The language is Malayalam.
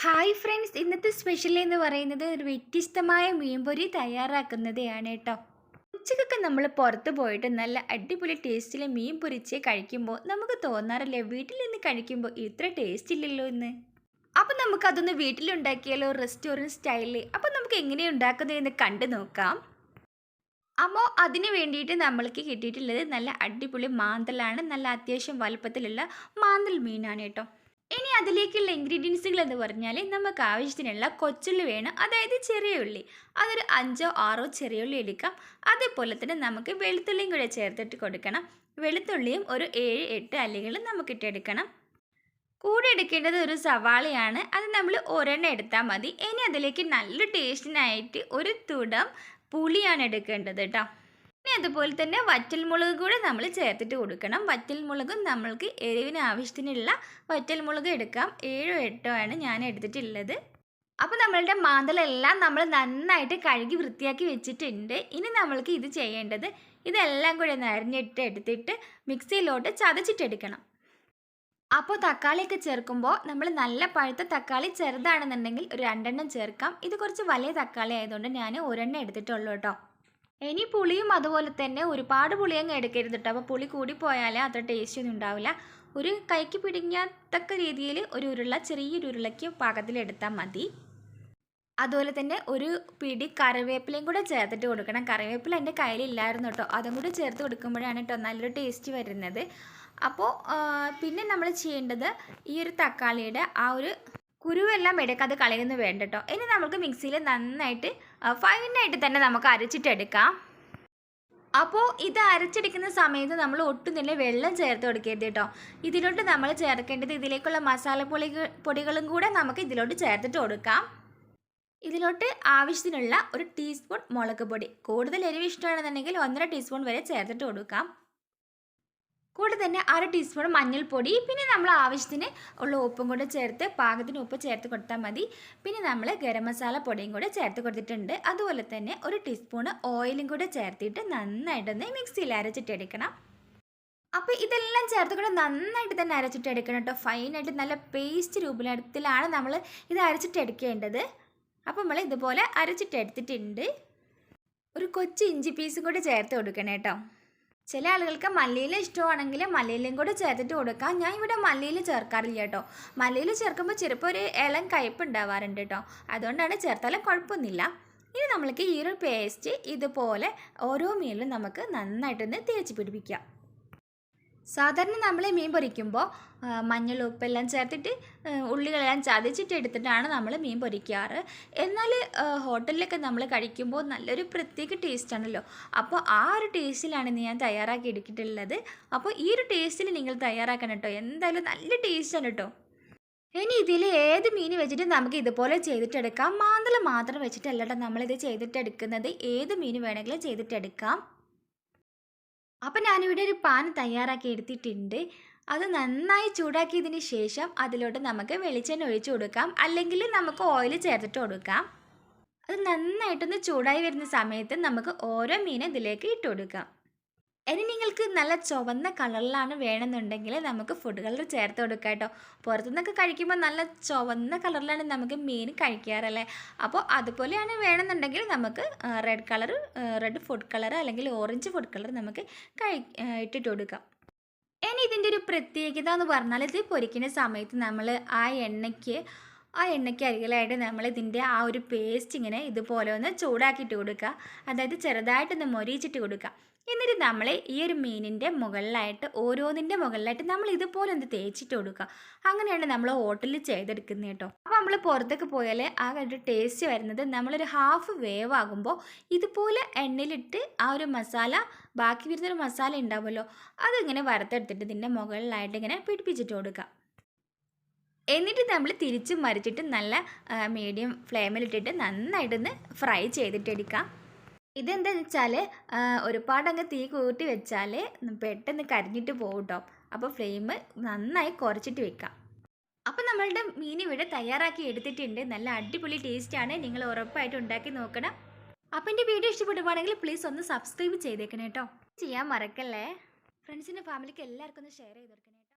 ഹായ് ഫ്രണ്ട്സ്, ഇന്നത്തെ സ്പെഷ്യൽ എന്ന് പറയുന്നത് ഒരു വ്യത്യസ്തമായ മീൻപൊരി തയ്യാറാക്കുന്നതാണ് കേട്ടോ. ഉച്ചക്കൊക്കെ നമ്മൾ പുറത്ത് പോയിട്ട് നല്ല അടിപൊളി ടേസ്റ്റിൽ മീൻ പൊരിച്ച് കഴിക്കുമ്പോൾ നമുക്ക് തോന്നാറില്ലേ, വീട്ടിൽ നിന്ന് കഴിക്കുമ്പോൾ ഇത്ര ടേസ്റ്റ് ഇല്ലല്ലോ എന്ന്. അപ്പം നമുക്കതൊന്ന് വീട്ടിലുണ്ടാക്കിയാലോ, റെസ്റ്റോറൻറ്റ് സ്റ്റൈലിൽ. അപ്പം നമുക്ക് എങ്ങനെയാണ് ഉണ്ടാക്കുന്നതെന്ന് കണ്ടു നോക്കാം. അപ്പോൾ അതിന് വേണ്ടിയിട്ട് നമ്മൾക്ക് കിട്ടിയിട്ടുള്ളത് നല്ല അടിപൊളി മാന്തലാണ്. നല്ല അത്യാവശ്യം വലുപ്പത്തിലുള്ള മാന്തൽ മീനാണ് കേട്ടോ. ഇനി അതിലേക്കുള്ള ഇൻഗ്രീഡിയൻസുകൾ എന്ന് പറഞ്ഞാൽ നമുക്ക് ആവശ്യത്തിനുള്ള കൊച്ചുള്ളി വേണം, അതായത് ചെറിയ ഉള്ളി. അതൊരു 5-6 ചെറിയ ഉള്ളി എടുക്കാം. അതേപോലെ തന്നെ നമുക്ക് വെളുത്തുള്ളിയും കൂടെ ചേർത്തിട്ട് കൊടുക്കണം. വെളുത്തുള്ളിയും ഒരു 7-8 അല്ലികൾ നമുക്ക് ഇട്ടെടുക്കണം. കൂടെ എടുക്കേണ്ടത് ഒരു സവാളയാണ്. അത് നമ്മൾ ഒരെണ്ണം എടുത്താൽ മതി. ഇനി അതിലേക്ക് നല്ല ടേസ്റ്റിനായിട്ട് ഒരു തുടം പുളിയാണ് എടുക്കേണ്ടത് കേട്ടോ. ഇനി അതുപോലെ തന്നെ വറ്റൽമുളക് കൂടെ നമ്മൾ ചേർത്തിട്ട് കൊടുക്കണം. വറ്റൽമുളകും നമ്മൾക്ക് എരിവിന് ആവശ്യത്തിനുള്ള വറ്റൽമുളക് എടുക്കാം. 7-8 ആണ് ഞാൻ എടുത്തിട്ടുള്ളത്. അപ്പോൾ നമ്മളുടെ മാന്തലെല്ലാം നമ്മൾ നന്നായിട്ട് കഴുകി വൃത്തിയാക്കി വെച്ചിട്ടുണ്ട്. ഇനി നമ്മൾക്ക് ഇത് ചെയ്യേണ്ടത് ഇതെല്ലാം കൂടെ ഒന്ന് അരിഞ്ഞിട്ട് എടുത്തിട്ട് മിക്സിയിലോട്ട് ചതച്ചിട്ടെടുക്കണം. അപ്പോൾ തക്കാളിയൊക്കെ ചേർക്കുമ്പോൾ നമ്മൾ നല്ല പഴുത്ത തക്കാളി ചെറുതാണെന്നുണ്ടെങ്കിൽ ഒരു 2 എണ്ണം ചേർക്കാം. ഇത് കുറച്ച് വലിയ തക്കാളി ആയതുകൊണ്ട് ഞാൻ ഒരെണ്ണം എടുത്തിട്ടുള്ളൂ കേട്ടോ. ഇനി പുളിയും അതുപോലെ തന്നെ ഒരുപാട് പുളിയങ്ങ് എടുക്കരുത് കേട്ടോ. അപ്പോൾ പുളി കൂടിപ്പോയാൽ അത്ര ടേസ്റ്റ് ഒന്നും ഉണ്ടാവില്ല. ഒരു കൈക്ക് പിടിക്കത്തക്ക രീതിയിൽ ചെറിയൊരു ഉരുളയ്ക്ക് പാകത്തിലെടുത്താൽ മതി. അതുപോലെ തന്നെ ഒരു പിടി കറിവേപ്പിലയും കൂടെ ചേർത്തിട്ട് കൊടുക്കണം. കറിവേപ്പില എൻ്റെ കയ്യിലില്ലായിരുന്നു കേട്ടോ. അതും കൂടി ചേർത്ത് കൊടുക്കുമ്പോഴാണ് കേട്ടോ നല്ലൊരു ടേസ്റ്റ് വരുന്നത്. അപ്പോൾ പിന്നെ നമ്മൾ ചെയ്യേണ്ടത് ഈ ഒരു തക്കാളിയുടെ ആ ഒരു കുരുവെല്ലാം എടുക്കാതെ കളയുന്നു വേണ്ട കേട്ടോ. ഇനി നമുക്ക് മിക്സിയിൽ നന്നായിട്ട് ഫൈനായിട്ട് തന്നെ നമുക്ക് അരച്ചിട്ടെടുക്കാം. അപ്പോൾ ഇത് അരച്ചെടുക്കുന്ന സമയത്ത് നമ്മൾ ഒട്ടും തന്നെ വെള്ളം ചേർത്ത് കൊടുക്കരുത് കേട്ടോ. ഇതിലോട്ട് നമ്മൾ ചേർക്കേണ്ടത് ഇതിലേക്കുള്ള പൊടികളും കൂടെ നമുക്ക് ഇതിലോട്ട് ചേർത്തിട്ട് കൊടുക്കാം. ഇതിലോട്ട് ആവശ്യത്തിനുള്ള ഒരു ടീസ്പൂൺ മുളക് പൊടി, കൂടുതൽ എരിവ് ഇഷ്ടമാണെന്നുണ്ടെങ്കിൽ 1.5 ടീസ്പൂൺ വരെ ചേർത്തിട്ട് കൊടുക്കാം. കൂടെ തന്നെ 1/2 ടീസ്പൂൺ മഞ്ഞൾപ്പൊടി, പിന്നെ നമ്മൾ ആവശ്യത്തിന് ഉള്ള ഉപ്പും കൂടെ ചേർത്ത് പാകത്തിന് ഉപ്പ് ചേർത്ത് കൊടുത്താൽ മതി. പിന്നെ നമ്മൾ ഗരം മസാല പൊടിയും കൂടെ ചേർത്ത് കൊടുത്തിട്ടുണ്ട്. അതുപോലെ തന്നെ ഒരു ടീസ്പൂൺ ഓയിലും കൂടെ ചേർത്തിട്ട് നന്നായിട്ടൊന്ന് മിക്സിയിൽ അരച്ചിട്ടെടുക്കണം. അപ്പോൾ ഇതെല്ലാം ചേർത്ത് കൂടെ നന്നായിട്ട് തന്നെ അരച്ചിട്ടെടുക്കണം കേട്ടോ. ഫൈനായിട്ട് നല്ല പേസ്റ്റ് രൂപത്തിലാണ് നമ്മൾ ഇത് അരച്ചിട്ടെടുക്കേണ്ടത്. അപ്പോൾ നമ്മൾ ഇതുപോലെ അരച്ചിട്ടെടുത്തിട്ടുണ്ട്. ഒരു കൊച്ചു ഇഞ്ചി പീസും കൂടെ ചേർത്ത് കൊടുക്കണം കേട്ടോ. ചില ആളുകൾക്ക് മല്ലിയില ഇഷ്ടമാണെങ്കിൽ മല്ലിയിലയും കൂടെ ചേർത്തിട്ട് കൊടുക്കാം. ഞാൻ ഇവിടെ മല്ലിയില ചേർക്കാറില്ല കേട്ടോ. മല്ലിയില ചേർക്കുമ്പോൾ ചിലപ്പോൾ ഒരു ഇളം കയ്പ്പ് ഉണ്ടാവാറുണ്ട് കേട്ടോ. അതുകൊണ്ടാണ് ചേർത്താലും കുഴപ്പമൊന്നുമില്ല. ഇനി നമ്മൾക്ക് ഈ ഒരു പേസ്റ്റ് ഇതുപോലെ ഓരോ മീനിലും നമുക്ക് നന്നായിട്ടൊന്ന് തേച്ച് പിടിപ്പിക്കാം. സാധാരണ നമ്മൾ മീൻ പൊരിക്കുമ്പോൾ മഞ്ഞൾ ഉപ്പെല്ലാം ചേർത്തിട്ട് ഉള്ളികളെല്ലാം ചതച്ചിട്ട് എടുത്തിട്ടാണ് നമ്മൾ മീൻ പൊരിക്കാറ്. എന്നാൽ ഹോട്ടലിലൊക്കെ നമ്മൾ കഴിക്കുമ്പോൾ നല്ലൊരു പ്രത്യേക ടേസ്റ്റാണല്ലോ. അപ്പോൾ ആ ഒരു ടേസ്റ്റിലാണ് ഞാൻ തയ്യാറാക്കി എടുത്തിട്ടുള്ളത്. അപ്പോൾ ഈ ഒരു ടേസ്റ്റിൽ നിങ്ങൾ തയ്യാറാക്കണം കേട്ടോ. എന്തായാലും നല്ല ടേസ്റ്റാണ് കേട്ടോ. ഇനി ഇതിൽ ഏത് മീൻ വെച്ചിട്ട് നമുക്ക് ഇതുപോലെ ചെയ്തിട്ടെടുക്കാം. മാന്തൽ മാത്രം വെച്ചിട്ടല്ല കേട്ടോ നമ്മളിത് ചെയ്തിട്ടെടുക്കുന്നത്. ഏത് മീൻ വേണമെങ്കിലും ചെയ്തിട്ടെടുക്കാം. അപ്പം ഞാനിവിടെ ഒരു പാൻ തയ്യാറാക്കി എടുത്തിട്ടുണ്ട്. അത് നന്നായി ചൂടാക്കിയതിന് ശേഷം അതിലോട്ട് നമുക്ക് വെളിച്ചെണ്ണ ഒഴിച്ച് കൊടുക്കാം, അല്ലെങ്കിൽ നമുക്ക് ഓയിൽ ചേർത്തിട്ട് കൊടുക്കാം. അത് നന്നായിട്ടൊന്ന് ചൂടായി വരുന്ന സമയത്ത് നമുക്ക് ഓരോ മീനും ഇതിലേക്ക് ഇട്ട് കൊടുക്കാം. ഇനി നിങ്ങൾക്ക് നല്ല ചുവന്ന കളറിലാണ് വേണമെന്നുണ്ടെങ്കിൽ നമുക്ക് ഫുഡ് കളർ ചേർത്ത് കൊടുക്കാം കേട്ടോ. പുറത്തുനിന്നൊക്കെ കഴിക്കുമ്പോൾ നല്ല ചുവന്ന കളറിലാണ് നമുക്ക് മീൻ കഴിക്കാറല്ലേ. അപ്പോൾ അതുപോലെയാണ് വേണമെന്നുണ്ടെങ്കിൽ നമുക്ക് റെഡ് ഫുഡ് കളർ അല്ലെങ്കിൽ ഓറഞ്ച് ഫുഡ് കളർ നമുക്ക് ഇട്ടിട്ട് കൊടുക്കാം. ഇനി ഇതിൻ്റെ ഒരു പ്രത്യേകത എന്ന് പറഞ്ഞാൽ ഇത് പൊരിക്കുന്ന സമയത്ത് നമ്മൾ ആ എണ്ണയ്ക്ക് അരികിലായിട്ട് നമ്മൾ ഇതിൻ്റെ ആ ഒരു പേസ്റ്റ് ഇങ്ങനെ ഇതുപോലെ ഒന്ന് ചൂടാക്കിയിട്ട് കൊടുക്കുക. അതായത് ചെറുതായിട്ടൊന്ന് മൊരിച്ചിട്ട് കൊടുക്കുക. എന്നിട്ട് നമ്മൾ ഈ ഒരു മീനിൻ്റെ മുകളിലായിട്ട് ഓരോന്നിൻ്റെ മുകളിലായിട്ട് നമ്മൾ ഇതുപോലെ ഒന്ന് തേച്ചിട്ട് കൊടുക്കുക. അങ്ങനെയാണ് നമ്മൾ ഹോട്ടലിൽ ചെയ്തെടുക്കുന്നത് കേട്ടോ. അപ്പോൾ നമ്മൾ പുറത്തൊക്കെ പോയാൽ ആ ഒരു ടേസ്റ്റ് വരുന്നത് നമ്മളൊരു ഹാഫ് വേവ് ആകുമ്പോൾ ഇതുപോലെ എണ്ണയിലിട്ട് ആ ഒരു മസാല, ബാക്കി വരുന്നൊരു മസാല ഉണ്ടാവുമല്ലോ, അതിങ്ങനെ വറുത്തെടുത്തിട്ട് ഇതിൻ്റെ മുകളിലായിട്ട് ഇങ്ങനെ പിടിപ്പിച്ചിട്ട് കൊടുക്കുക. എന്നിട്ട് നമ്മൾ തിരിച്ച് മറിച്ചിട്ട് നല്ല മീഡിയം ഫ്ലെയിമിലിട്ടിട്ട് നന്നായിട്ടൊന്ന് ഫ്രൈ ചെയ്തിട്ടെടുക്കാം. ഇതെന്താണെന്ന് വെച്ചാൽ ഒരുപാടങ്ങ് തീ കൂട്ടി വെച്ചാൽ പെട്ടെന്ന് കരിഞ്ഞിട്ട് പോകും കേട്ടോ. അപ്പോൾ ഫ്ലെയിം നന്നായി കുറച്ചിട്ട് വെക്കാം. അപ്പോൾ നമ്മളുടെ മീൻ ഇവിടെ തയ്യാറാക്കി എടുത്തിട്ടുണ്ട്. നല്ല അടിപൊളി ടേസ്റ്റാണ്. നിങ്ങൾ ഉറപ്പായിട്ട് ഉണ്ടാക്കി നോക്കണം. അപ്പോൾ എൻ്റെ വീഡിയോ ഇഷ്ടപ്പെടുവാണെങ്കിൽ പ്ലീസ് ഒന്ന് സബ്സ്ക്രൈബ് ചെയ്തേക്കണേ കേട്ടോ. ചെയ്യാൻ മറക്കല്ലേ. ഫ്രണ്ട്സിൻ്റെ ഫാമിലിക്ക് എല്ലാവർക്കും ഒന്ന് ഷെയർ ചെയ്ത് കൊടുക്കണേ.